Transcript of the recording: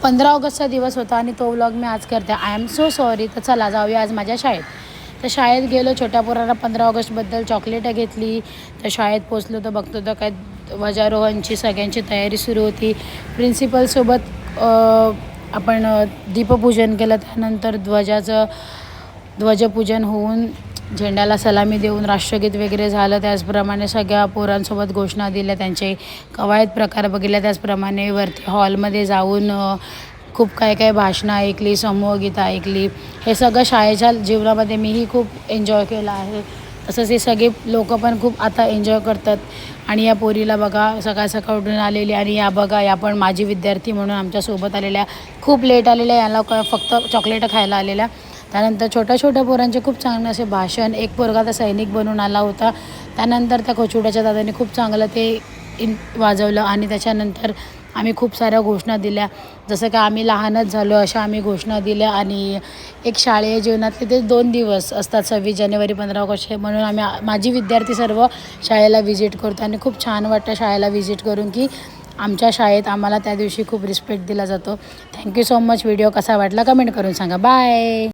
15 ऑगस्टचा दिवस होता आणि तो व्लॉग मी आज करते. I am so sorry. तर चला जाऊया आज माझ्या शाळेत. तर शाळेत गेलो. छोट्या पोरांना 15 ऑगस्टबद्दल चॉकलेटं घेतली. तर शाळेत पोचलो तर बघतो तर काय ध्वजारोहणची सगळ्यांची तयारी सुरू होती. प्रिन्सिपलसोबत आपण दीपपूजन केलं. त्यानंतर ध्वजपूजन होऊन झेंड्याला सलामी देऊन राष्ट्रगीत वगैरे झालं. त्याचप्रमाणे सगळ्या पोरांसोबत घोषणा दिल्या, त्यांचे कवायत प्रकार बघितल्या. त्याचप्रमाणे वरती हॉलमध्ये जाऊन खूप काय भाषणं ऐकली, समूहगीतं ऐकली. हे सगळं शाळेच्या जीवनामध्ये मीही खूप एन्जॉय केलं आहे. तसंच हे सगळे लोक पण खूप आता एन्जॉय करतात. आणि या पोरीला बघा सकाळ सकाळ उठून आलेली आणि या बघा या पण माझी विद्यार्थी म्हणून आमच्यासोबत आलेल्या, खूप लेट आलेल्या, याला फक्त चॉकलेटं खायला आलेल्या. त्यानंतर छोट्या पोरांचे खूप चांगलं असे भाषण. एक पोरगा तर सैनिक बनून आला होता. त्यानंतर त्या खोचुड्याच्या दादाने खूप चांगलं ते वाजवलं. आणि त्याच्यानंतर आम्ही खूप साऱ्या घोषणा दिल्या. जसं का आम्ही लहानच झालो अशा आम्ही घोषणा दिल्या. आणि एक शाळेय जीवनातले ते 2 दिवस असतात, 26 जानेवारी 15 ऑगस्ट, म्हणून माझी विद्यार्थी सर्व शाळेला व्हिजिट करतो. आणि खूप छान वाटतं शाळेला व्हिजिट करून की आमच्या शाळेत आम्हाला त्या दिवशी खूप रिस्पेक्ट दिला जातो. Thank you so much. व्हिडिओ कसा वाटला कमेंट करून सांगा. बाय.